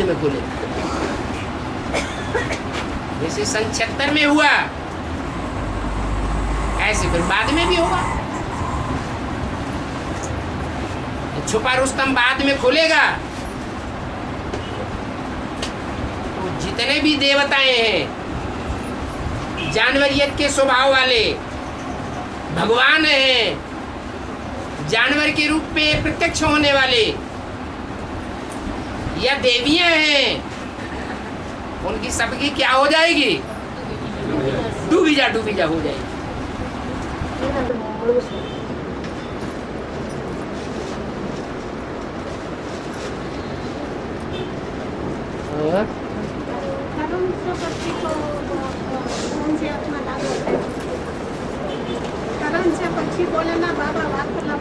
में खुले। जैसे सन 76 में हुआ ऐसे फिर बाद में भी होगा। छुपा रुस्तम बाद में खुलेगा तो जितने भी देवताएं हैं, जानवरियत के स्वभाव वाले भगवान हैं, जानवर के रूप में प्रत्यक्ष होने वाले या देवियां हैं, उनकी सबकी क्या हो जाएगी? डूबी जा हो जाएगी। पक्षी बोले ना बाबा बात करना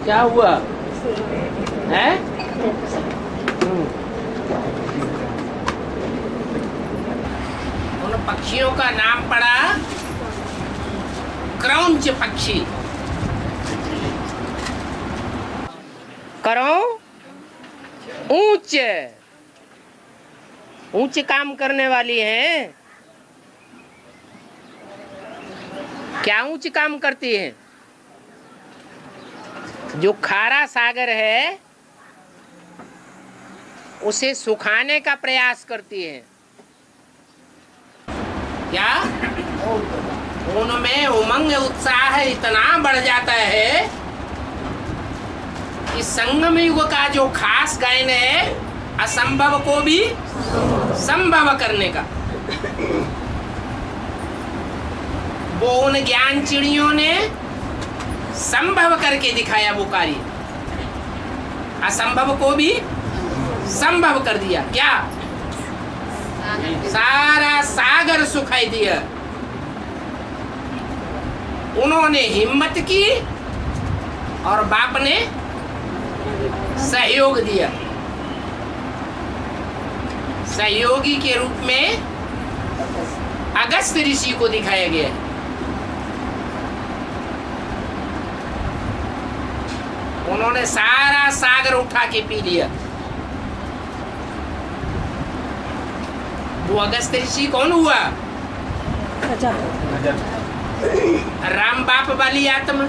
क्या हुआ है? उन पक्षियों का नाम पड़ा क्रौंच पक्षी। करो ऊंच ऊंच काम करने वाली हैं। क्या ऊंच काम करती हैं? जो खारा सागर है उसे सुखाने का प्रयास करती है। क्या उनमें उमंग उत्साह इतना बढ़ जाता है कि संगम युग का जो खास गायन है, असंभव को भी संभव करने का, वो उन ज्ञान चिड़ियों ने संभव करके दिखाया। वो कार्य असंभव को भी संभव कर दिया। क्या? सारा सागर सुखाई दिया। उन्होंने हिम्मत की और बाप ने सहयोग दिया। सहयोगी के रूप में अगस्त ऋषि को दिखाया गया है। उन्होंने सारा सागर उठा के पी लिया। वो अगस्त ऋषि कौन हुआ? राम बाप वाली आत्मा।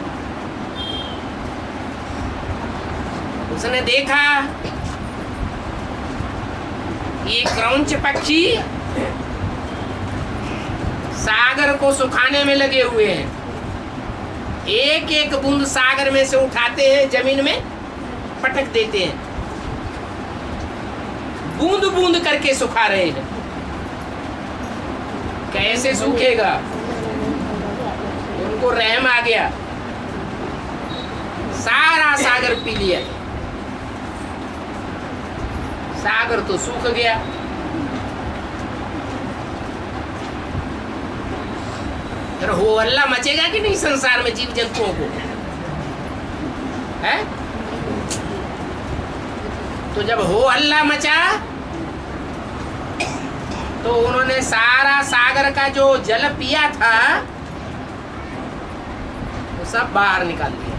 उसने देखा ये क्रौंच पक्षी सागर को सुखाने में लगे हुए हैं। एक एक बूंद सागर में से उठाते हैं, जमीन में पटक देते हैं, बूंद बूंद करके सुखा रहे हैं। कैसे सूखेगा? उनको रहम आ गया, सारा सागर पी लिया। सागर तो सूख गया। फिर हो हल्ला मचेगा कि नहीं संसार में जीव जंतुओं को? है? तो जब हो हल्ला मचा तो उन्होंने सारा सागर का जो जल पिया था वो सब बाहर निकाल दिया।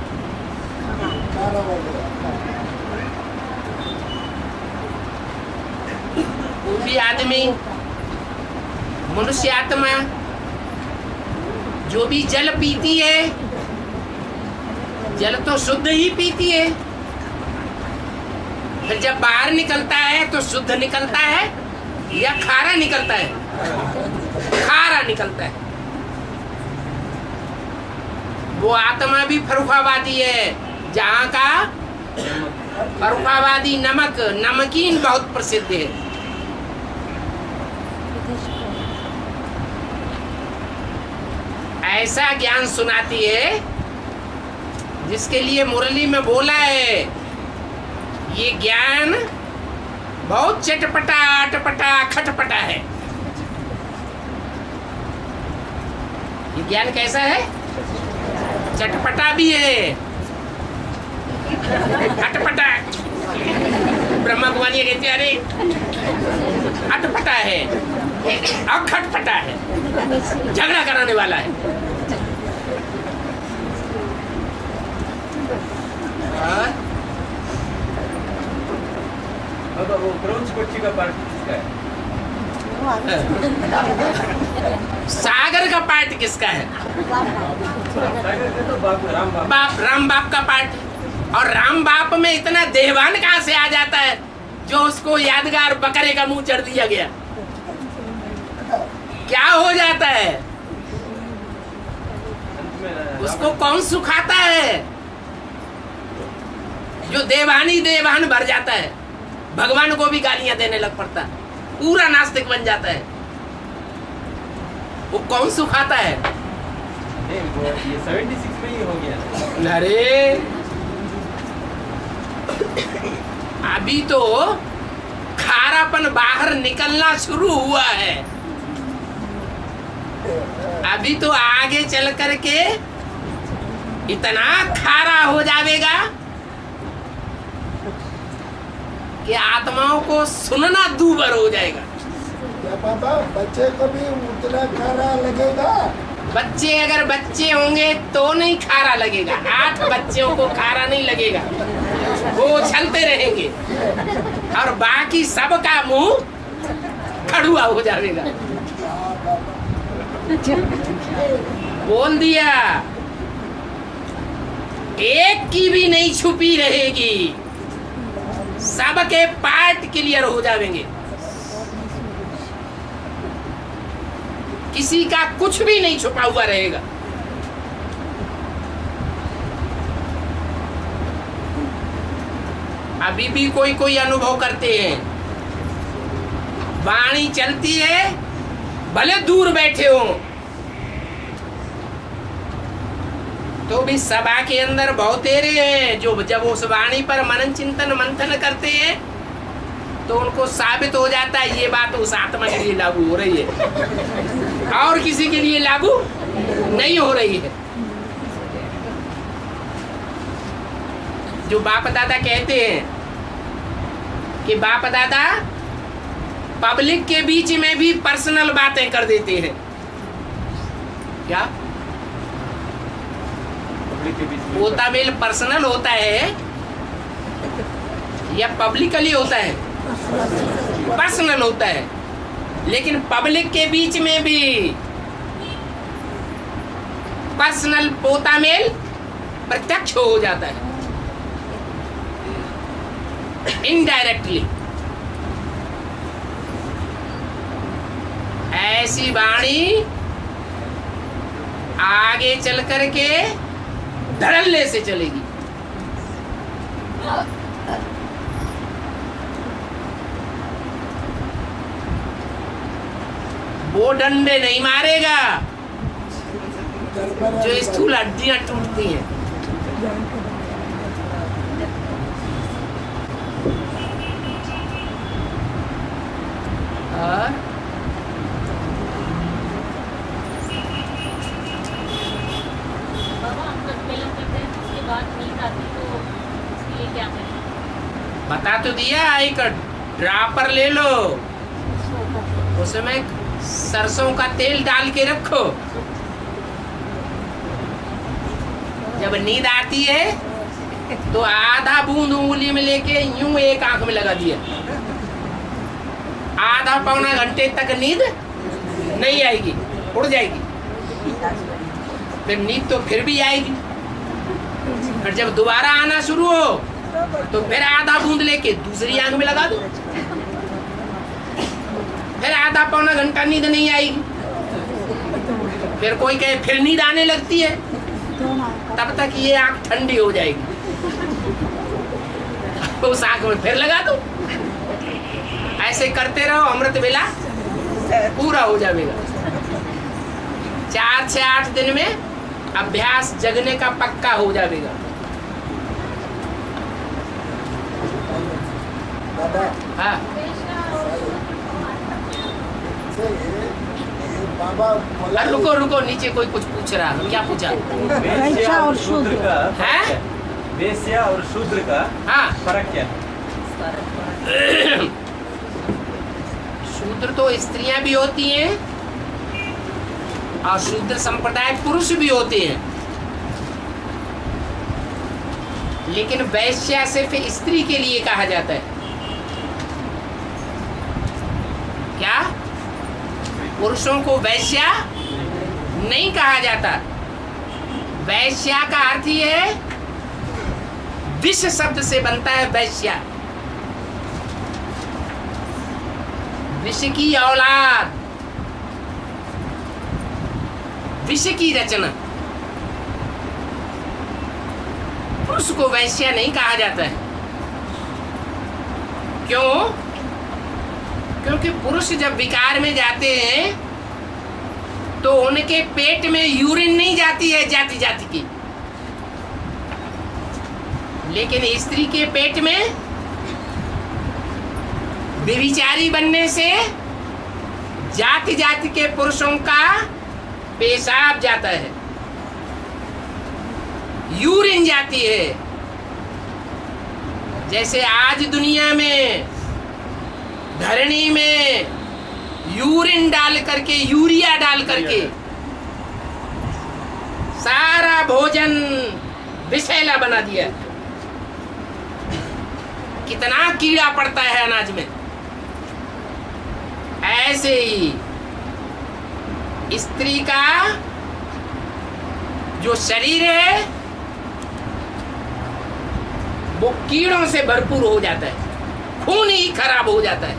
वो भी आदमी, मनुष्य आत्मा जो भी जल पीती है, जल तो शुद्ध ही पीती है। फिर जब बाहर निकलता है तो शुद्ध निकलता है या खारा निकलता है? खारा निकलता है। वो आत्मा भी फरुखाबादी है, जहाँ का फरुखाबादी नमक, नमकीन बहुत प्रसिद्ध है। ऐसा ज्ञान सुनाती है जिसके लिए मुरली में बोला है, ये ज्ञान बहुत चटपटा अटपटा खटपटा है। ये ज्ञान कैसा है? चटपटा भी है, अटपटा। ब्रह्मा कुमारी कहते अरे अटपटा है और खटपटा है, झगड़ा कराने वाला है। अब वो क्रौंच पक्षी का पार्ट किसका है? सागर का पार्ट किसका है? सागर का तो बाप, राम बाप का पार्ट। और राम बाप में इतना देहवान कहाँ से आ जाता है जो उसको यादगार बकरे का मुंह चढ़ दिया गया? क्या हो जाता है? उसको कौन सुखाता है? जो देवान भर जाता है, भगवान को भी गालियां देने लग पड़ता है, पूरा नास्तिक बन जाता है। वो कौन सुखाता है? नहीं, वो ये 76 में ही हो गया। अरे अभी तो खारापन बाहर निकलना शुरू हुआ है। अभी तो आगे चल करके इतना खारा हो जाएगा कि आत्माओं को सुनना दूभर हो जाएगा। क्या पापा बच्चे को भी उतना खारा लगेगा? बच्चे अगर बच्चे होंगे तो नहीं खारा लगेगा। 8 बच्चों को खारा नहीं लगेगा, वो उछलते रहेंगे और बाकी सबका मुंह कड़ुआ हो जाएगा। बोल दिया, एक की भी नहीं छुपी रहेगी, सबके पार्ट क्लियर हो जाएंगे, किसी का कुछ भी नहीं छुपा हुआ रहेगा। अभी भी कोई अनुभव करते हैं, वाणी चलती है, भले दूर बैठे हो तो भी सभा के अंदर बहुतेरे हैं जो जब उस वाणी पर मनन चिंतन मंथन करते हैं तो उनको साबित हो जाता है ये बात उस आत्मा के लिए लागू हो रही है और किसी के लिए लागू नहीं हो रही है। जो बाप दादा कहते हैं कि बाप दादा पब्लिक के बीच में भी पर्सनल बातें कर देते हैं। क्या होता मेल पर्सनल होता है या पब्लिकली होता है? पर्सनल होता है, लेकिन पब्लिक के बीच में भी पर्सनल पोता मेल प्रत्यक्ष हो जाता है, इनडायरेक्टली। ऐसी वाणी आगे चल करके धड़ल्ले से चलेगी। वो डंडे नहीं मारेगा जो स्थूल हड्डियां टूटती हैं। और बता तो दिया, एक ड्रापर ले लो, उसमें सरसों का तेल डाल के रखो, जब नींद आती है तो आधा बूंद उंगली में लेके यूं एक आंख में लगा दिया, आधा पौना घंटे तक नींद नहीं आएगी, उड़ जाएगी। फिर नींद तो फिर भी आएगी, फिर जब दोबारा आना शुरू हो तो फिर आधा बूंद लेके दूसरी आंख में लगा दो, फिर आधा पौना घंटा नींद नहीं आएगी। फिर कोई कहे फिर नींद आने लगती है, तब तक ये आंख ठंडी हो जाएगी, उस आंख में फिर लगा दो। ऐसे करते रहो, अमृत वेला पूरा हो जाएगा। 4 से 8 दिन में अभ्यास जगने का पक्का हो जाएगा। हाँ, बाबा बोला अरे रुको रुको, नीचे कोई कुछ पूछ रहा है, क्या पूछा? वैश्य और शूद्र का हैं? फर्क क्या है? वैश्य और शूद्र का हाँ, फर्क क्या है? शूद्र तो स्त्रियां भी होती हैं और शूद्र संप्रदाय पुरुष भी होते हैं, लेकिन वैश्या सिर्फ स्त्री के लिए कहा जाता है। क्या? पुरुषों को वैश्या नहीं कहा जाता। वैश्या का अर्थ ही है, विष शब्द से बनता है वैश्या, विष की औलाद, विष की रचना। पुरुष को वैश्या नहीं कहा जाता है। क्यों? क्योंकि पुरुष जब विकार में जाते हैं तो उनके पेट में यूरिन नहीं जाती है जाति जाति की, लेकिन स्त्री के पेट में व्यभिचारी बनने से जाति जाति के पुरुषों का पेशाब जाता है, यूरिन जाती है। जैसे आज दुनिया में धरणी में यूरिन डाल करके, यूरिया डाल करके सारा भोजन विषैला बना दिया। कितना कीड़ा पड़ता है अनाज में। ऐसे ही स्त्री का जो शरीर है वो कीड़ों से भरपूर हो जाता है, खून ही खराब हो जाता है।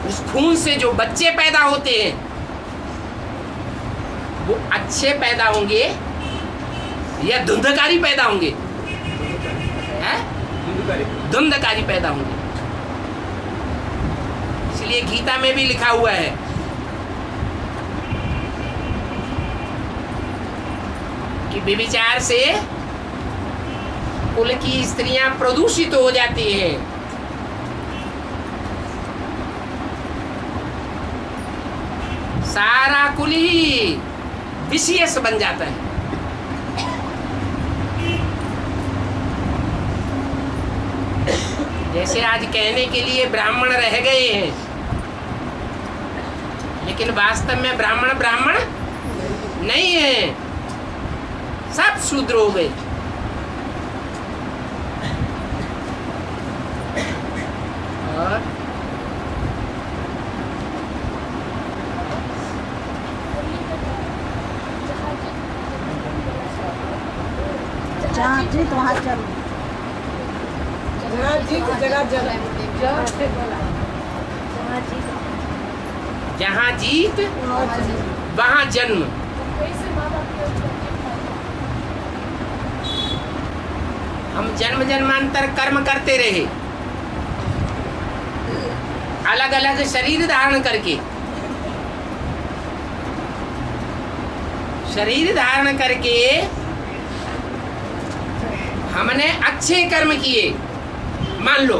उस खून से जो बच्चे पैदा होते हैं वो अच्छे पैदा होंगे या धुंधकारी पैदा होंगे? हैं? धुंधकारी पैदा होंगे। इसलिए गीता में भी लिखा हुआ है कि व्यभिचार से कुल की स्त्रियां प्रदूषित हो जाती हैं। सारा कुल ही विषयस बन जाता है। जैसे आज कहने के लिए ब्राह्मण रह गए हैं, लेकिन वास्तव में ब्राह्मण ब्राह्मण नहीं है, सब शूद्र हो गए। और जहाँ जीत वहाँ चल। जहाँ जीत जगह जल। जहाँ जीत वहाँ जन्म। हम जन्म जन्मांतर कर्म करते रहे, अलग अलग शरीर धारण करके। शरीर धारण करके हमने अच्छे कर्म किए, मान लो,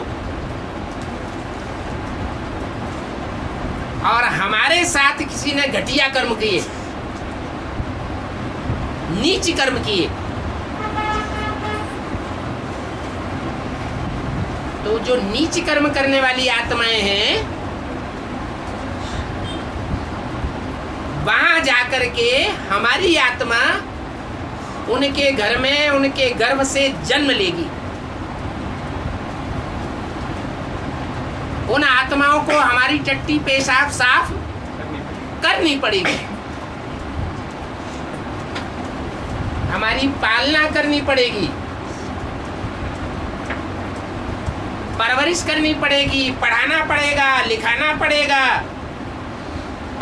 और हमारे साथ किसी ने घटिया कर्म किए, नीच कर्म किए, तो जो नीच कर्म करने वाली आत्माएं हैं वहां जाकर के हमारी आत्मा उनके घर में, उनके गर्भ से जन्म लेगी। उन आत्माओं को हमारी टट्टी पेशाब साफ करनी पड़ेगी, हमारी पालना करनी पड़ेगी, परवरिश करनी पड़ेगी, पढ़ाना पड़ेगा, लिखाना पड़ेगा,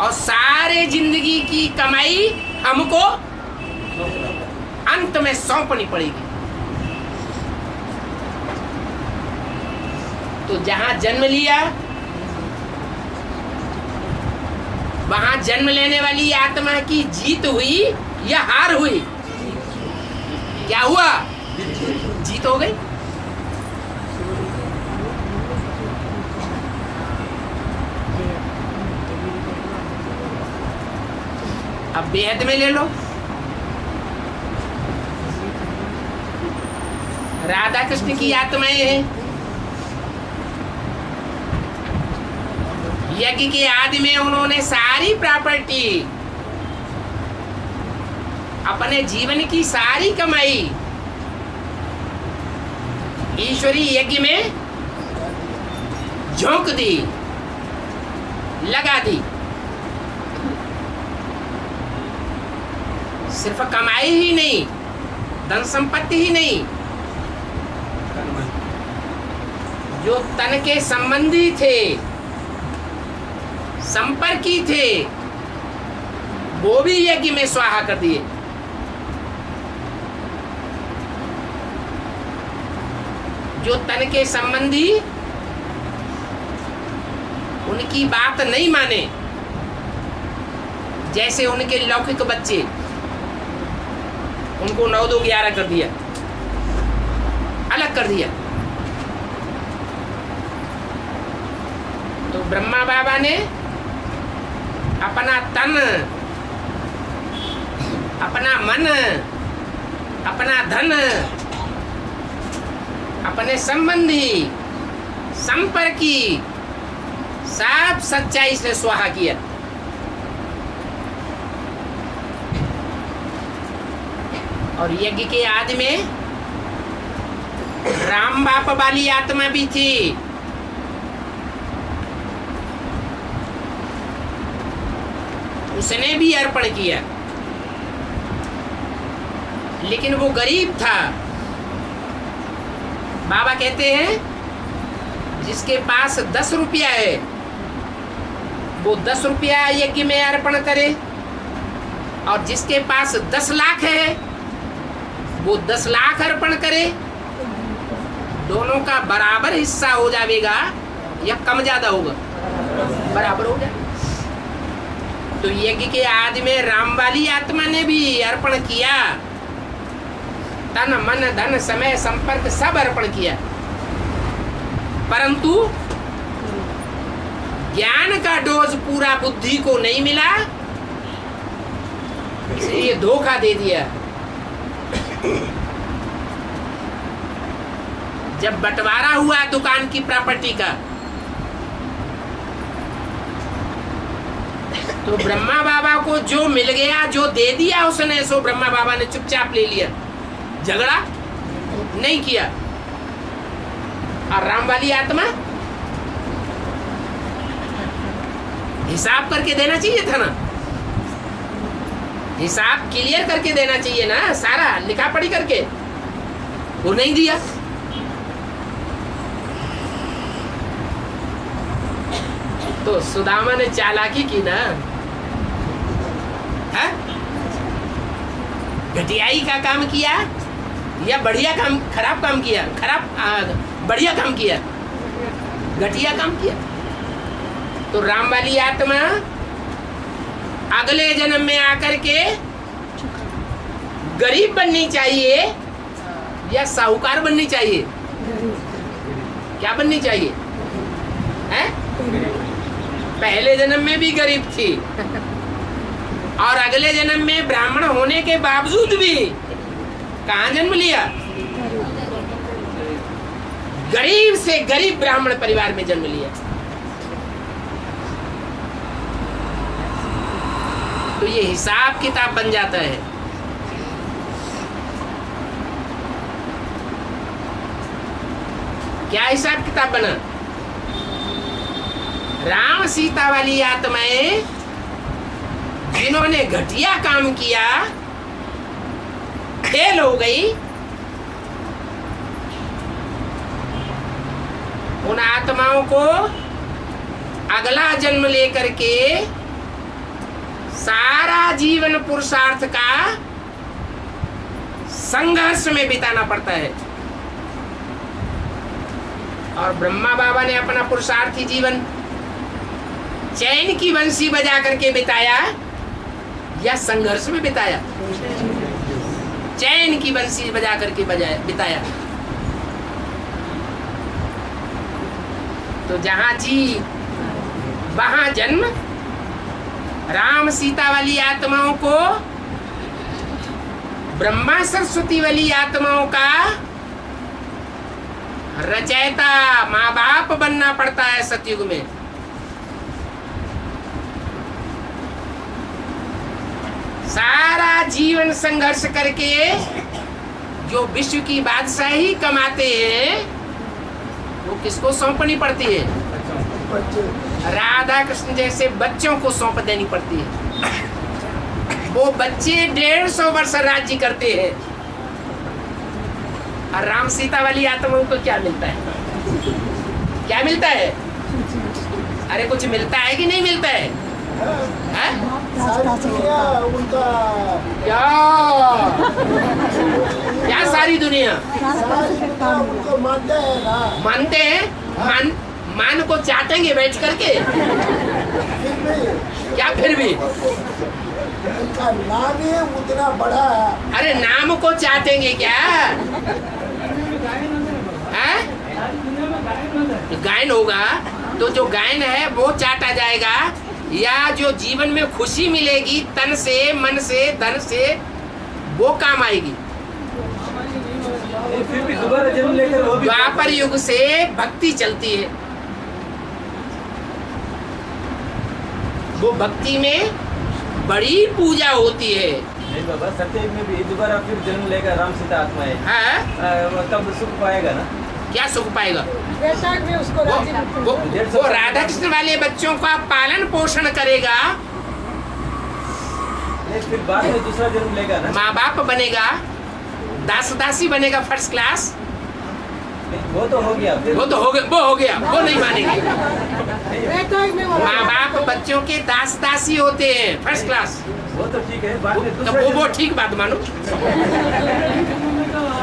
और सारे जिंदगी की कमाई हमको अंत में सौंपनी पड़ेगी। तो जहां जन्म लिया वहां जन्म लेने वाली आत्मा की जीत हुई या हार हुई? क्या हुआ? जीत हो गई। अब बेहद में ले लो। राधा कृष्ण की आत्माएं हैं। यज्ञ के आदि में उन्होंने सारी प्रॉपर्टी, अपने जीवन की सारी कमाई ईश्वरी यज्ञ में झोंक दी, लगा दी। सिर्फ कमाई ही नहीं, धन संपत्ति ही नहीं, जो तन के संबंधी थे, संपर्की थे, वो भी यज्ञ में स्वाहा कर दिए। जो तन के संबंधी उनकी बात नहीं माने, जैसे उनके लौकिक बच्चे, उनको 9 2 11 कर दिया, अलग कर दिया। तो ब्रह्मा बाबा ने अपना तन, अपना मन, अपना धन, अपने संबंधी, संपर्की सब सच्चाई से स्वाहा किया। और यज्ञ के आदि में राम बाप वाली आत्मा भी थी। उसने भी अर्पण किया, लेकिन वो गरीब था। बाबा कहते हैं जिसके पास 10 रुपया है वो 10 रुपया यज्ञ में अर्पण करे, और जिसके पास 10 लाख है वो 10 लाख अर्पण करे। दोनों का बराबर हिस्सा हो जाएगा या कम ज्यादा होगा? बराबर हो जाए। तो यज्ञ के आदि में राम वाली आत्मा ने भी अर्पण किया, तन मन धन समय संपर्क सब अर्पण किया, परंतु ज्ञान का डोज पूरा बुद्धि को नहीं मिला, इसलिए धोखा दे दिया। जब बंटवारा हुआ दुकान की प्रॉपर्टी का, तो ब्रह्मा बाबा को जो मिल गया, जो दे दिया उसने, सो ब्रह्मा बाबा ने चुपचाप ले लिया, झगड़ा नहीं किया। और राम वाली आत्मा हिसाब करके देना चाहिए था ना, हिसाब क्लियर करके देना चाहिए ना, सारा लिखा पढ़ी करके, वो नहीं दिया। तो सुदामा ने चालाकी की ना, है? घटियाई का काम किया या बढ़िया काम, खराब काम किया? बढ़िया काम किया, घटिया काम किया। तो राम वाली आत्मा अगले जन्म में आकर के गरीब बननी चाहिए या साहूकार बननी चाहिए? क्या बननी चाहिए? है? पहले जन्म में भी गरीब थी और अगले जन्म में ब्राह्मण होने के बावजूद भी कहाँ जन्म लिया? गरीब से गरीब ब्राह्मण परिवार में जन्म लिया। तो ये हिसाब किताब बन जाता है। क्या हिसाब किताब बना? राम सीता वाली आत्माएं जिन्होंने घटिया काम किया, फेल हो गई, उन आत्माओं को अगला जन्म लेकर के सारा जीवन पुरुषार्थ का संघर्ष में बिताना पड़ता है। और ब्रह्मा बाबा ने अपना पुरुषार्थी जीवन चैन की बंसी बजा करके बिताया या संघर्ष में बिताया? चैन की बंसी बजा करके बिताया। तो जहां जी वहां जन्म, राम सीता वाली आत्माओं को ब्रह्मा सरस्वती वाली आत्माओं का रचयिता माँ बाप बनना पड़ता है सतयुग में। सारा जीवन संघर्ष करके जो विश्व की बादशाही कमाते हैं वो किसको सौंपनी पड़ती है? बच्चे राधा कृष्ण जैसे बच्चों को सौंप देनी पड़ती है। वो बच्चे 150 वर्ष राज्य करते हैं और राम सीता वाली आत्माओं को क्या मिलता है? क्या मिलता है? अरे कुछ मिलता है कि नहीं मिलता है? हैं? सारी दुनिया उनका क्या सारी दुनिया उनको मानते हैं ना। मानते हैं? मान को चाटेंगे बैठ करके? फिर भी क्या फिर भी? उनका नाम ही उतना बड़ा है। अरे नाम को चाटेंगे क्या? हैं? गायन होगा तो जो गायन है वो चाटा जाएगा, या जो जीवन में खुशी मिलेगी तन से मन से धन से वो काम आएगी। फिर भी दोबारा जन्म लेकर वो भी द्वापर युग से भक्ति चलती है। वो भक्ति में बड़ी पूजा होती है। नहीं बाबा, सत्ययुग में भी दोबारा फिर जन्म लेगा राम सीता आत्मा है। हाँ? तब सुख पाएगा ना। क्या सुख पाएगा? में उसको वो राधा कृष्ण वाले बच्चों का पालन पोषण करेगा, नहीं, फिर बाद में दूसरा जन्म लेगा ना। माँ बाप बनेगा, दास दासी बनेगा फर्स्ट क्लास। वो तो हो गया। फिर वो तो हो गया, वो नहीं मानेंगे। माँ बाप बच्चों के दास दासी होते हैं फर्स्ट क्लास। वो तो ठीक है, बाद में तो वो ठीक बात मानो।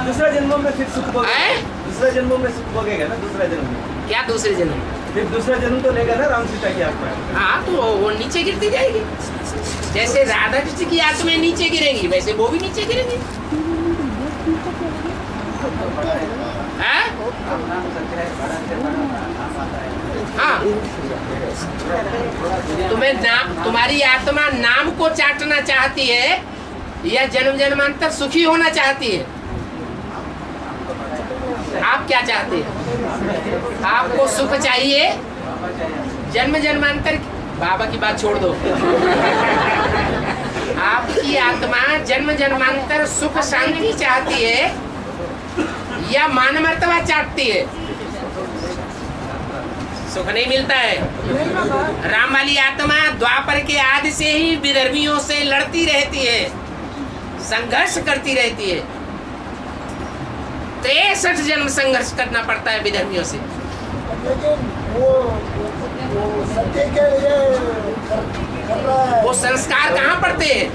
दूसरा जन्मों में फिर सुख भोगेगा। हैं? दूसरा जन्मों में सुख भोगेगा ना दूसरा जन्म में। क्या दूसरे जन्म? फिर दूसरा जन्म तो लेगा ना राम सीता की आत्मा। हाँ, तो वो नीचे गिरती जाएगी। जैसे राधा कृष्ण की आत्माएं नीचे गिरेंगी वैसे वो भी नीचे गिरेंगी। हाँ? हाँ, तुम्हारी आत्मा नाम को चाटना चाहती है या जन्म जन्मांतर सुखी होना चाहती है? आप क्या चाहते हैं? आपको सुख चाहिए? जन्म जन्मांतर बाबा की बात छोड़ दो। आपकी आत्मा जन्म जन्मांतर सुख शांति चाहती है या मान मर्तबा चाटती है? सुख नहीं मिलता है। राम वाली आत्मा द्वापर के आदि से ही विधर्मियों से लड़ती रहती है, संघर्ष करती रहती है। 63 जन्म संघर्ष करना पड़ता है विधर्मियों से। लेकिन वो सत्य के लिए कर रहा है। वो संस्कार कहाँ पड़ते हैं?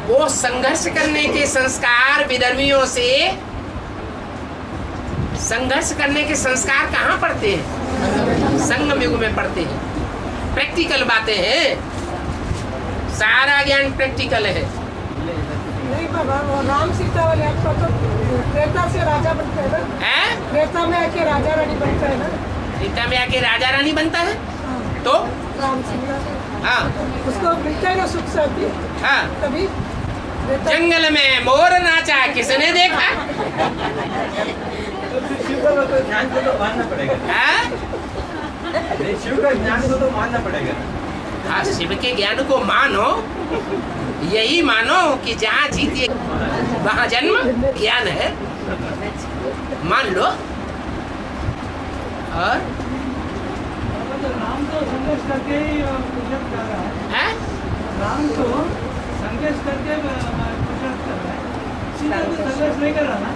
वो संघर्ष करने के संस्कार विधर्मियों से संघर्ष करने के संस्कार कहाँ पड़ते हैं? संगम युग में पड़ते हैं। प्रैक्टिकल बातें हैं, सारा ज्ञान प्रैक्टिकल है। नहीं बाबा, वो राम सीता वाले आपका तो त्रेता से राजा बनता है ना। हैं? त्रेता में आके राजा रानी बनता है ना। सीता में आके राजा रानी बनता है हाँ, तो राम सीता हाँ उसको मिलता है ना सुख शांति। हाँ। तभी त्रेता- जंगल में मोर नाचा किसने देखा? तो फिर शिव का तो ज्ञान को तो मानना पड़ेगा। हाँ? नहीं, शिव का ज्ञान को तो मानना पड़ेगा। हाँ, शिव के ज्ञान को मानो, यही मानो कि जहाँ जीतिए वहाँ जन्म ज्ञान है, मान लो। और राम तो संघर्ष करके ही पुरुषार्थ कर रहा है। है? राम तो संघर्ष करके पुरुषार्थ कर रहा है। सीता तो संघर्ष नहीं कर रहा ना।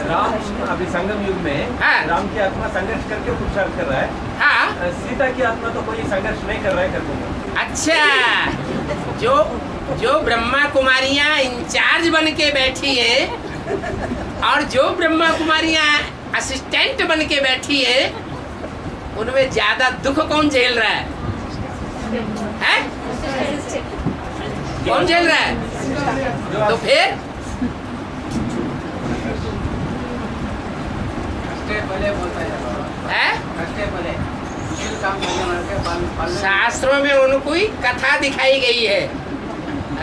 राम अभी संगम युग में हाँ। राम की आत्मा संघर्ष करके पुरुषार्थ कर रहा है। हाँ। सीता की आत्मा तो कोई संघर्ष नहीं कर रहा है, कर दूंगा। अच्छा, जो ब्रह्मा कुमारियां इंचार्ज बन के बैठी है और जो ब्रह्मा कुमारियां असिस्टेंट बन के बैठी है, उनमें ज्यादा दुख कौन झेल रहा है? हैं? कौन झेल रहा है? तो फिर है? शास्त्रों में उनको ही कथा दिखाई गई है।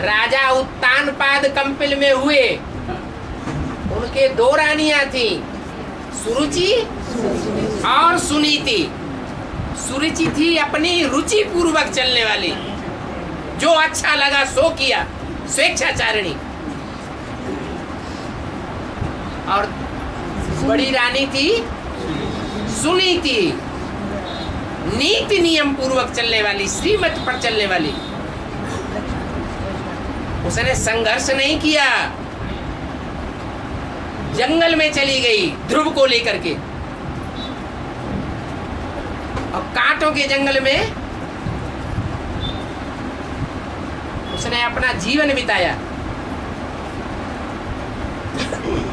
राजा उत्तानपाद कंपिल में हुए, उनके 2 रानियां थी, सुरुचि और सुनीति। सुरुचि थी अपनी रुचि पूर्वक चलने वाली, जो अच्छा लगा सो किया, स्वेच्छाचारिणी। और बड़ी रानी थी सुनीति, नीति नियम पूर्वक चलने वाली, श्रीमत पर चलने वाली। उसने संघर्ष नहीं किया, जंगल में चली गई ध्रुव को लेकर के, और कांटों के जंगल में उसने अपना जीवन बिताया।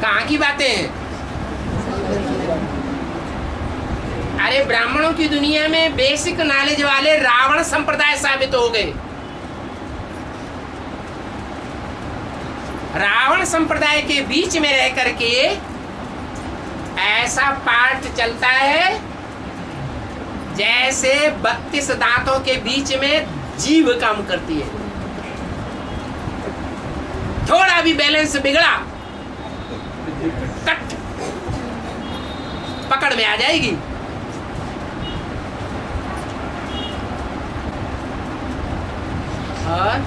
कहाँ की बातें हैं? अरे ब्राह्मणों की दुनिया में बेसिक नॉलेज वाले रावण संप्रदाय साबित हो गए। रावण संप्रदाय के बीच में रह करके ऐसा पाठ चलता है जैसे 32 दांतों के बीच में जीभ काम करती है। थोड़ा भी बैलेंस बिगड़ा, कट पकड़ में आ जाएगी। और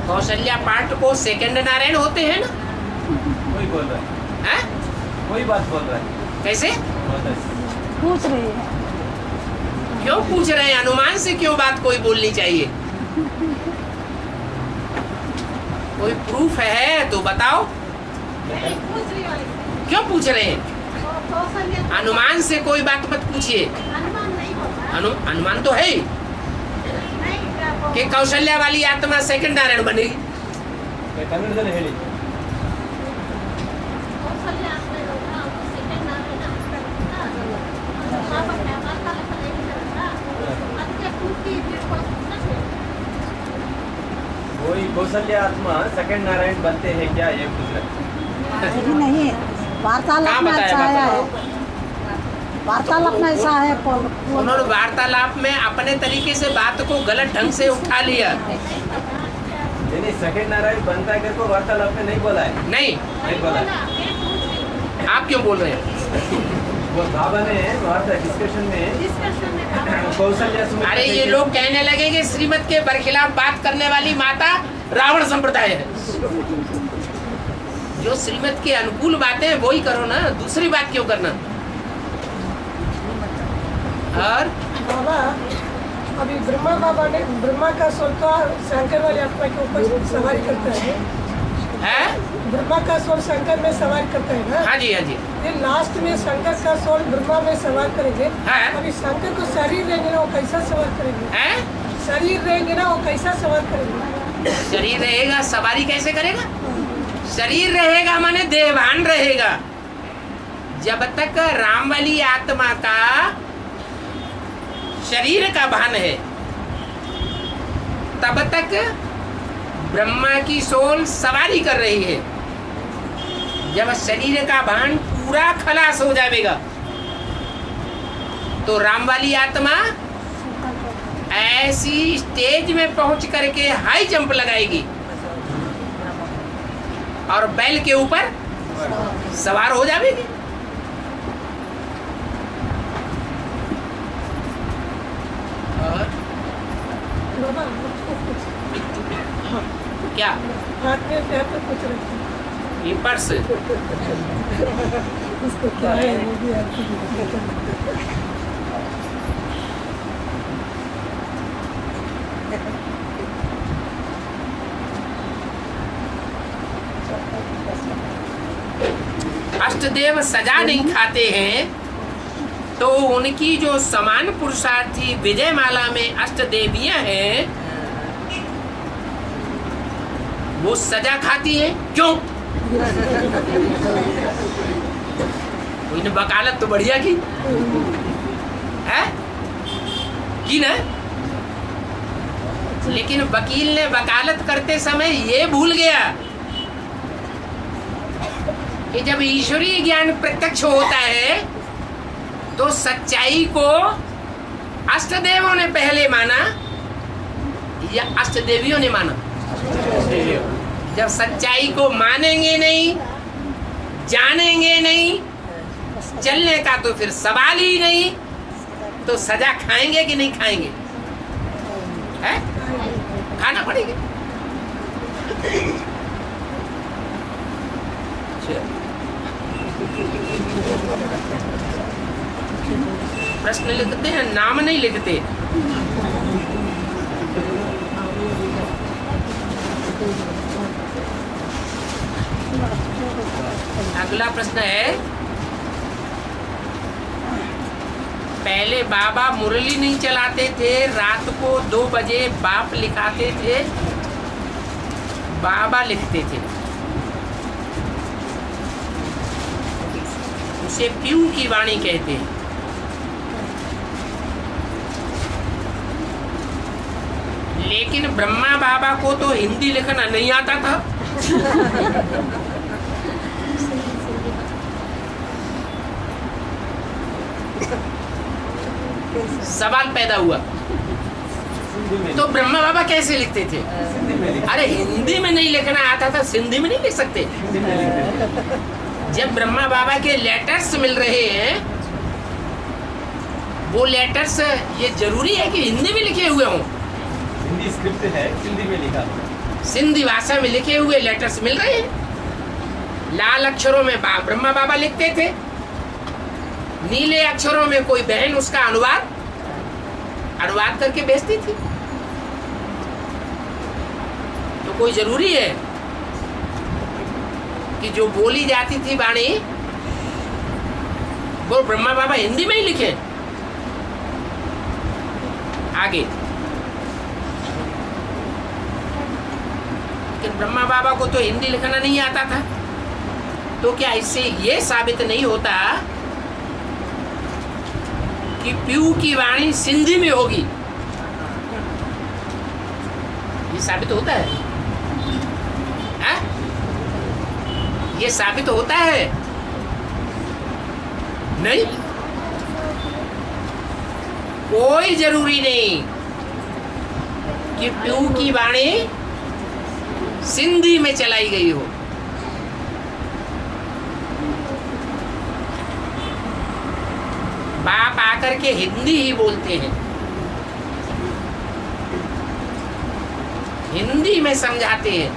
कौशल्या पाठ को सेकंड नारायण होते हैं ना? कोई बोल रहा है, कोई बात बोल रहा है। कैसे पूछ रही है? क्यों पूछ रहे हैं? अनुमान से क्यों बात कोई बोलनी चाहिए? कोई प्रूफ है तो बताओ। क्यों पूछ रहे हैं? अनुमान से कोई बात मत पूछिए। अनुमान तो है ही कि कौशल्या वाली आत्मा सेकंड नारायण बनेगी। कन्नड़ದಲ್ಲಿ ಹೇಳಿ। कोई कौशल्या आत्मा सेकंड नारायण बनते हैं क्या, ये पूछ रहे? नहीं, वार्तालाप में अच्छा है, वार्तालाप में ऐसा है। उन्होंने वार्तालाप में अपने तरीके से बात को गलत ढंग से उठा लिया। नहीं, सेकंड नारायण बनता है को वार्तालाप में नहीं बोला है। नहीं बोला है। आप क्यों बोल रहे हैं? वो बाबा ने वार्ता डिस्कशन में कौशल्या सुमित्रा। अरे ये लोग कहने लगे कि श्रीमत के बरखिलाफ बात करने वाली माता रावण संप्रदाय है। जो श्रीमत के अनुकूल बातें हैं वही करो ना, दूसरी बात क्यों करना? और बाबा अभी ब्रह्मा बाबा ने ब्रह्मा का सोल तो शंकर वाली आत्मा के ऊपर सवारी करता है। ब्रह्मा का सोल शंकर में सवार करता है ना? हाँ जी, हाँ जी। ये लास्ट में शंकर का सोल ब्रह्मा में सवार करेंगे। हाँ। अभी शंकर को शरीर रहेंगे ना, वो कैसा सवार करेंगे? शरीर रहेंगे ना, वो कैसा सवार करेंगे? शरीर रहेगा, सवारी कैसे करेगा? शरीर रहेगा माने देहभान रहेगा। जब तक राम वाली आत्मा का शरीर का भान है तब तक ब्रह्मा की सोल सवारी कर रही है। जब शरीर का भान पूरा खलास हो जाएगा तो राम वाली आत्मा ऐसी स्टेज में पहुंच करके हाई जंप लगाएगी और बैल के ऊपर सवार हो जाएगी। और बाबा मुझको कुछ क्या हाथ में पैर पे कुछ रखिए। ये पर्स उसको क्या है वो भी आपको दिखाता। अष्टदेव सजा नहीं खाते हैं तो उनकी जो समान पुरुषार्थी विजय माला में अष्टदेवियां हैं वो सजा खाती हैं। क्यों? इन्हें वकालत तो बढ़िया की है। होगी ना। लेकिन वकील ने वकालत करते समय ये भूल गया कि जब ईश्वरीय ज्ञान प्रत्यक्ष होता है तो सच्चाई को अष्टदेवों ने पहले माना या अष्टदेवियों ने माना? जब सच्चाई को मानेंगे नहीं, जानेंगे नहीं, चलने का तो फिर सवाल ही नहीं, तो सजा खाएंगे कि नहीं खाएंगे? है? खाना पड़ेगा। प्रश्न लिखते हैं, नाम नहीं लिखते। अगला प्रश्न है, पहले बाबा मुरली नहीं चलाते थे, रात को 2 बजे बाप लिखाते थे, बाबा लिखते थे, उसे पीऊ की वाणी कहते हैं। लेकिन ब्रह्मा बाबा को तो हिंदी लिखना नहीं आता था। सवाल पैदा हुआ, तो ब्रह्मा बाबा कैसे लिखते थे? अरे हिंदी में नहीं लिखना आता था, सिंधी में नहीं लिख सकते? जब ब्रह्मा बाबा के लेटर्स मिल रहे हैं, वो लेटर्स ये जरूरी है कि हिंदी में लिखे हुए हों? हिंदी स्क्रिप्ट है, सिंधी में लिखा। सिंधी भाषा में लिखे हुए लेटर्स मिल रहे हैं। लाल अक्षरों में ब्रह्मा बाबा लिखते थे, नीले अक्षरों में कोई बहन उसका अनुवाद करके भेजती थी। तो कोई जरूरी है कि जो बोली जाती थी वाणी वो ब्रह्मा बाबा हिंदी में ही लिखे? आगे कि ब्रह्मा बाबा को तो हिंदी लिखना नहीं आता था, तो क्या इससे ये साबित नहीं होता कि पीऊ की वाणी सिंधी में होगी? ये साबित होता है? ये साबित होता है? नहीं, कोई जरूरी नहीं कि पीऊ की वाणी सिंधी में चलाई गई हो। बाप आकर के हिंदी ही बोलते हैं, हिंदी में समझाते हैं,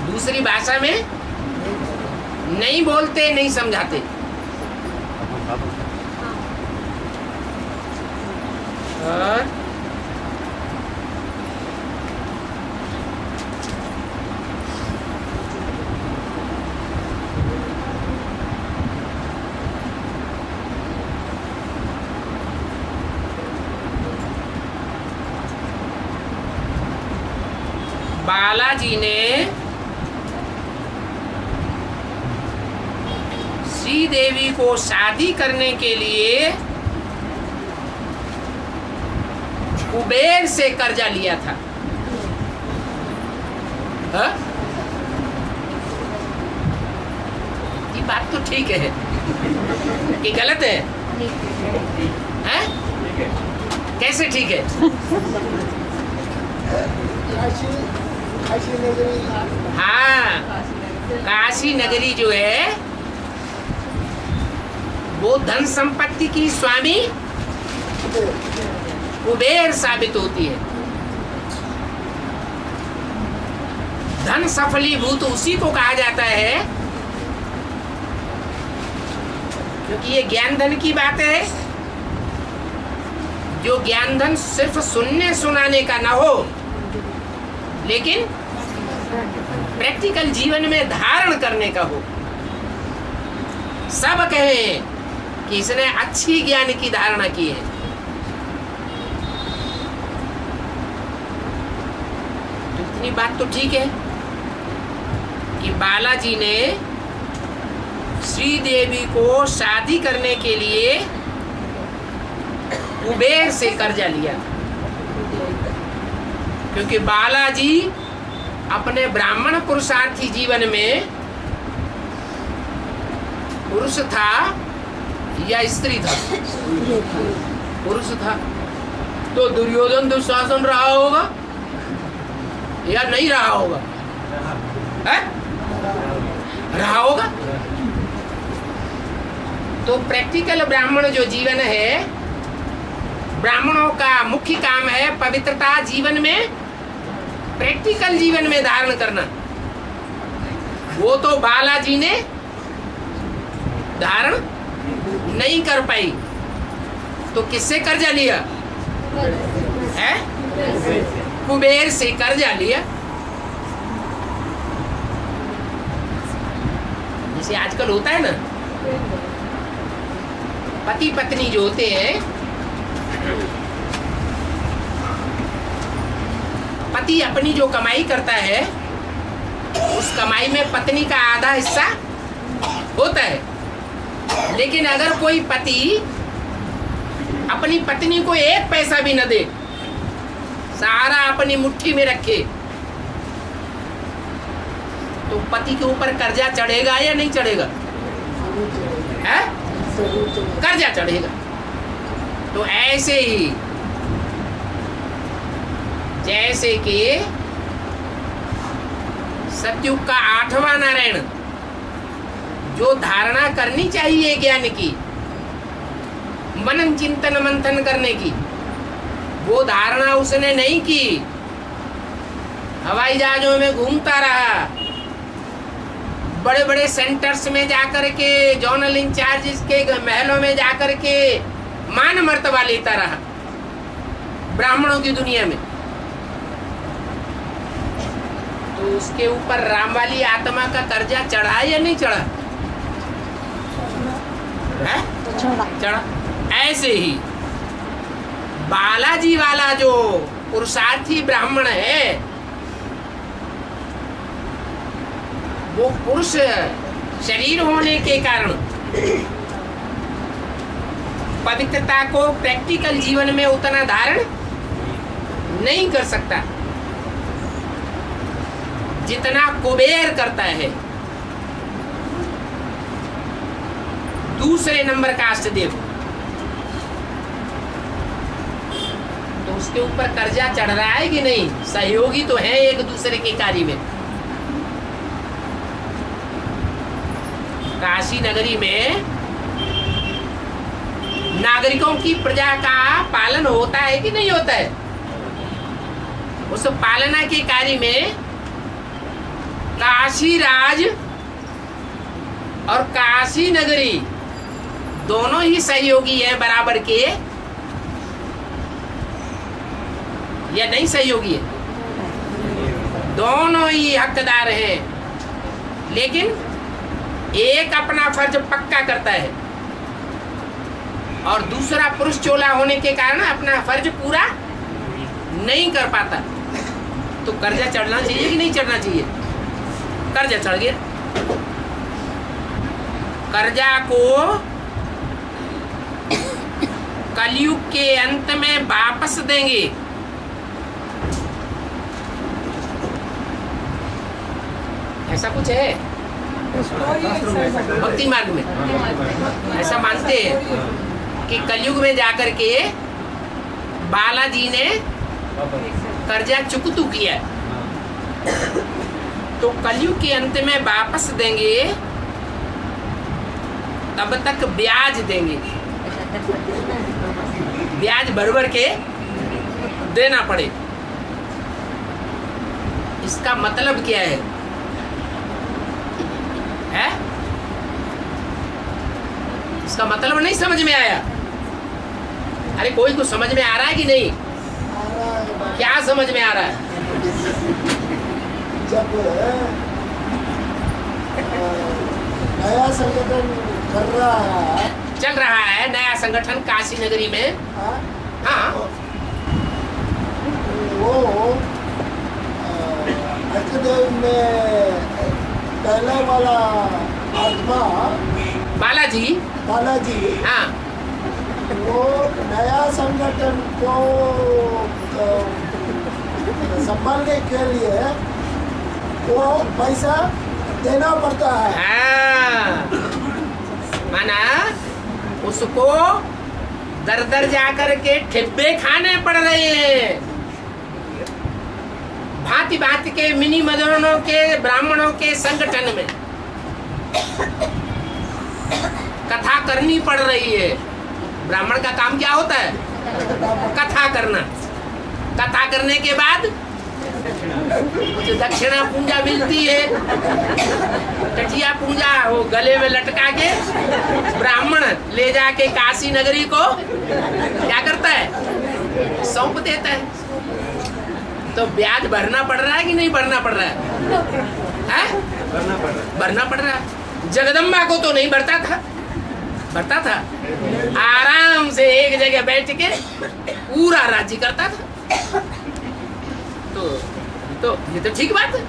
दूसरी भाषा में नहीं बोलते, नहीं समझाते। और बालाजी ने श्री देवी को शादी करने के लिए कुबेर से कर्जा लिया था। हा? ये बात तो ठीक है कि गलत है? हैं? कैसे ठीक है? काशी नगरी, हाँ, काशी नगरी जो है वो धन संपत्ति की स्वामी कुबेर साबित होती है। धन सफलीभूत उसी को कहा जाता है, क्योंकि ये ज्ञान धन की बात है। जो ज्ञान धन सिर्फ सुनने सुनाने का ना हो, लेकिन प्रैक्टिकल जीवन में धारण करने का हो। सब कहें कि इसने अच्छी ज्ञान की धारणा की है। तो इतनी बात तो ठीक है कि बालाजी ने श्रीदेवी को शादी करने के लिए कुबेर से कर्जा लिया, क्योंकि बालाजी अपने ब्राह्मण पुरुषार्थी जीवन में पुरुष था या स्त्री था? पुरुष था। तो दुर्योधन दुशासन रहा होगा या नहीं रहा होगा? है? रहा होगा। तो प्रैक्टिकल ब्राह्मण जो जीवन है, ब्राह्मणों का मुख्य काम है पवित्रता जीवन में, प्रैक्टिकल जीवन में धारण करना। वो तो बालाजी ने धारण नहीं कर पाई, तो किससे कर्जा लिया है? कुबेर से कर्जा लिया। जैसे आजकल होता है ना, पति पत्नी जो होते हैं, पति अपनी जो कमाई करता है उस कमाई में पत्नी का आधा हिस्सा होता है, लेकिन अगर कोई पति अपनी पत्नी को एक पैसा भी न दे, सारा अपनी मुट्ठी में रखे, तो पति के ऊपर कर्जा चढ़ेगा या नहीं चढ़ेगा? है? कर्जा चढ़ेगा। तो ऐसे ही जैसे कि सतयुग का 8वां नारायण जो धारणा करनी चाहिए ज्ञान की, मनन चिंतन मंथन करने की, वो धारणा उसने नहीं की। हवाई जहाजों में घूमता रहा, बड़े बड़े सेंटर्स में जाकर के, जोनल इंचार्ज के महलों में जाकर के मान मर्तबा लेता रहा ब्राह्मणों की दुनिया में। तो उसके ऊपर राम वाली आत्मा का कर्जा चढ़ा या नहीं चढ़ा? है? चढ़ा। ऐसे ही बालाजी वाला जो पुरुषार्थी ब्राह्मण है, वो पुरुष शरीर होने के कारण पवित्रता को प्रैक्टिकल जीवन में उतना धारण नहीं कर सकता जितना कुबेर करता है। दूसरे नंबर का अष्टदेव, तो उसके ऊपर कर्जा चढ़ रहा है कि नहीं? सहयोगी तो है एक दूसरे के कार्य में। काशी नगरी में नागरिकों की प्रजा का पालन होता है कि नहीं होता है? उस पालना के कार्य में काशी राज और काशी नगरी दोनों ही सहयोगी है बराबर के, या नहीं सहयोगी है? दोनों ही हकदार हैं, लेकिन एक अपना फर्ज पक्का करता है और दूसरा पुरुष चोला होने के कारण अपना फर्ज पूरा नहीं कर पाता। तो कर्जा चढ़ना चाहिए कि नहीं चढ़ना चाहिए? कर्जा चढ़ गया। कर्जा को कलयुग के अंत में वापस देंगे। ऐसा कुछ है भक्ति मार्ग में, ऐसा मानते हैं कि कलयुग में जाकर के बालाजी ने कर्जा चुकतू किया, तो कलयुग के अंत में वापस देंगे, तब तक ब्याज देंगे, ब्याज भर के देना पड़े। इसका मतलब क्या है? है? इसका मतलब नहीं समझ में आया? अरे कोई को समझ में आ रहा है कि नहीं? क्या समझ में आ रहा है? जब नया संगठन चल रहा है नया संगठन काशी नगरी में, हाँ, वो अष्टदेव में पहले वाला आत्मा बालाजी। बालाजी हाँ वो नया संगठन को संभालने के लिए वो पैसा देना पड़ता है। हाँ, माना उसको दर दर जाकर के ठिब्बे खाने पड़ रहे हैं। भांति भांति के मिनी मदनों के ब्राह्मणों के संगठन में कथा करनी पड़ रही है। ब्राह्मण का काम क्या होता है? कथा करना। कथा करने के बाद जो दक्षिणा पूंजा मिलती है, टटिया पूंजा, वो गले में लटका के ब्राह्मण ले जाके काशी नगरी को क्या करता है? सौंप देता है। तो ब्याज भरना पड़ रहा है कि नहीं भरना पड़ रहा है? भरना पड़ रहा है। जगदम्बा को तो नहीं भरता था, भरता था। आराम से एक जगह बैठ के पूरा राज्य करता था। तो ये तो ठीक बात है।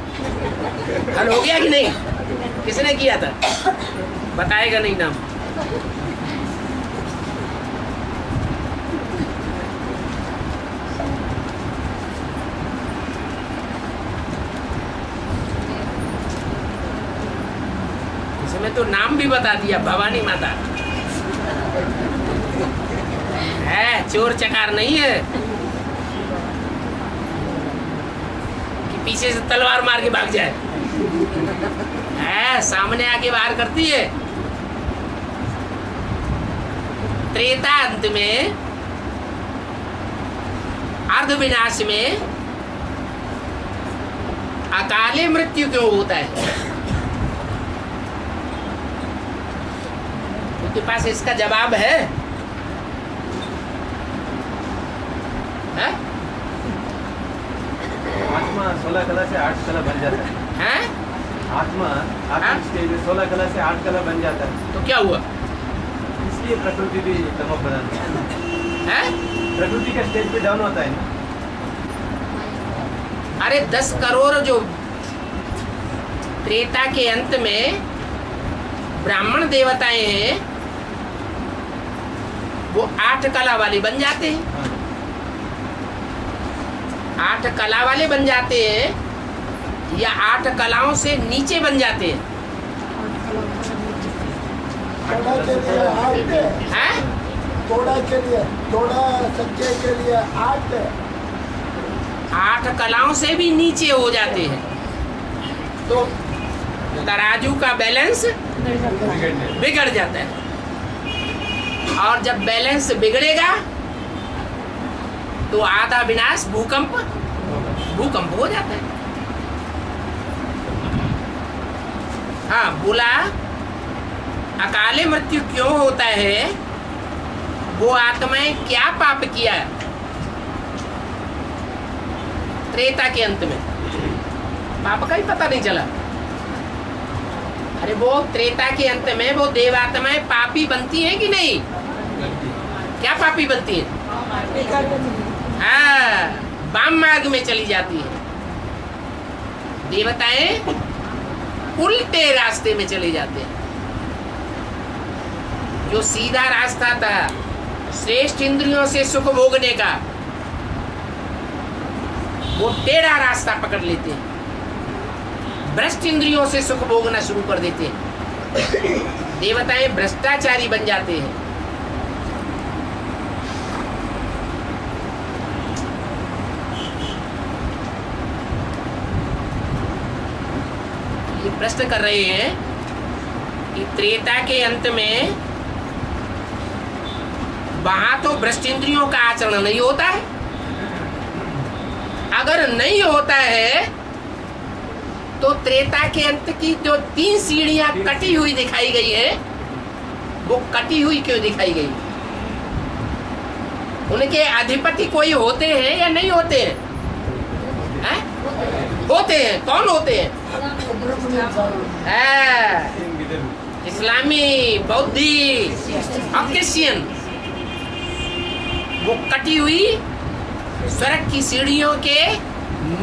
हल हो गया कि नहीं? किसने किया था? बताएगा नहीं नाम। इसमें तो नाम भी बता दिया, भवानी माता है, चोर चकार नहीं है कि पीछे से तलवार मार के भाग जाए। है, सामने आके वार करती है। त्रेता अंत में, अर्ध विनाश में अकाले मृत्यु क्यों होता है? के पास इसका जवाब है? आत्मा 16 कला से 8 कला बन जाता है। आत्मा आत्मिक स्टेज में 16 कला से 8 कला बन जाता है। तो क्या हुआ? इसलिए प्रकृति भी तमो प्रधान है। प्रकृति का स्टेज पे डाउन होता है ना। अरे 10 करोड़ जो त्रेता के अंत में ब्राह्मण देवताएं हैं, वो 8 कला वाले बन जाते हैं। 8 कला वाले बन जाते हैं या 8 कलाओं से नीचे बन जाते हैं? थोड़ा के लिए 8 हैं? थोड़ा के लिए, थोड़ा सच्चे के लिए 8 8 कलाओं से भी नीचे हो जाते हैं। तो तराजू का बैलेंस बिगड़ जाता है। और जब बैलेंस बिगड़ेगा तो आधा विनाश भूकंप हो जाता है। हाँ, बोला अकाले मृत्यु क्यों होता है? वो आत्माएं क्या पाप किया त्रेता के अंत में? पाप का ही पता नहीं चला। अरे वो त्रेता के अंत में वो देवात्माएं पापी बनती हैं कि नहीं? क्या पापी बनती हैं? हाँ, वाम मार्ग में चली जाती है। देवताएं उल्टे रास्ते में चले जाते हैं। जो सीधा रास्ता था श्रेष्ठ इंद्रियों से सुख भोगने का, वो टेढ़ा रास्ता पकड़ लेते हैं। भ्रष्ट इंद्रियों से सुख भोगना शुरू कर देते हैं। देवताएं भ्रष्टाचारी बन जाते हैं। ये प्रश्न कर रहे हैं कि त्रेता के अंत में वहां तो भ्रष्ट इंद्रियों का आचरण नहीं होता है। अगर नहीं होता है तो त्रेता के अंत की जो 3 सीढ़ियां कटी हुई दिखाई गई है, वो कटी हुई क्यों दिखाई गई? उनके अधिपति कोई होते हैं या नहीं होते हैं? हैं? होते हैं। कौन होते हैं? इस्लामी, बौद्धि और क्रिश्चियन। वो कटी हुई स्वर्ग की सीढ़ियों के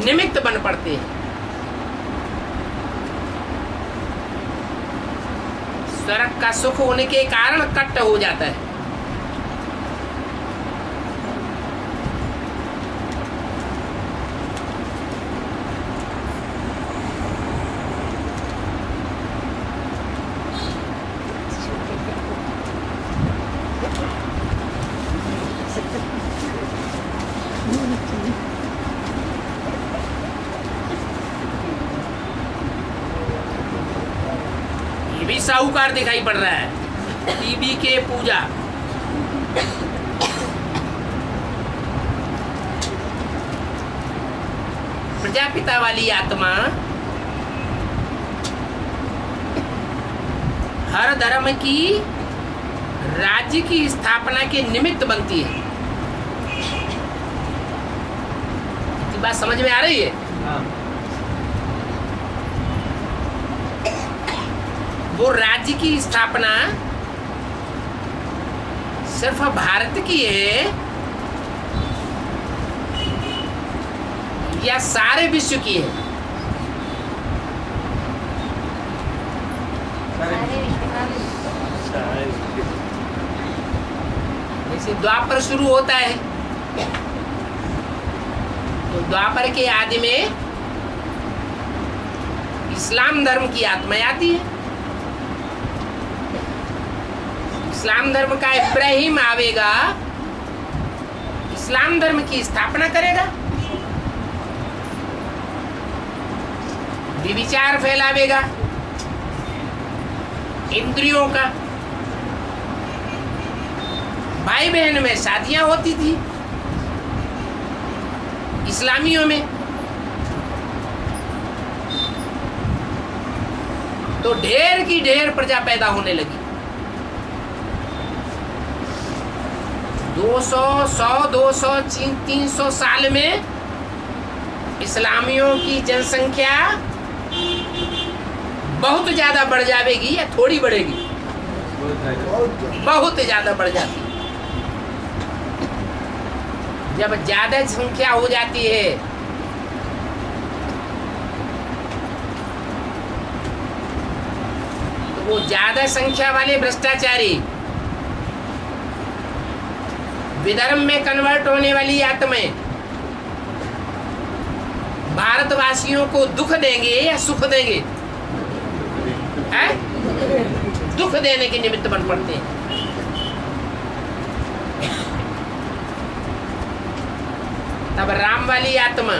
निमित्त बन पड़ते हैं। स्वर्ग का सुख होने के कारण कट्ट हो जाता है। ये भी साहूकार दिखाई पड़ रहा है। टीबी के पूजा, प्रजापिता वाली आत्मा हर धर्म की राज्य की स्थापना के निमित्त बनती है। ये बात समझ में आ रही है? हाँ। वो राज्य की स्थापना सिर्फ भारत की है या सारे विश्व की है? जैसे द्वापर शुरू होता है तो द्वापर के आदि में इस्लाम धर्म की आत्मा आती है। इस्लाम धर्म का इब्राहिम आवेगा, इस्लाम धर्म की स्थापना करेगा, विचार फैलावेगा इंद्रियों का। भाई बहन में शादियां होती थी इस्लामियों में, तो ढेर की ढेर प्रजा पैदा होने लगी। 200, 100, 200, 300 साल में इस्लामियों की जनसंख्या बहुत ज्यादा बढ़ जाएगी या थोड़ी बढ़ेगी? बहुत ज्यादा बढ़ जाती है। जब ज्यादा संख्या हो जाती है तो वो ज्यादा संख्या वाले भ्रष्टाचारी, विधर्म में कन्वर्ट होने वाली आत्माएं भारतवासियों को दुख देंगे या सुख देंगे? है? दुख देने के निमित्त बन पड़ते हैं। तब राम वाली आत्मा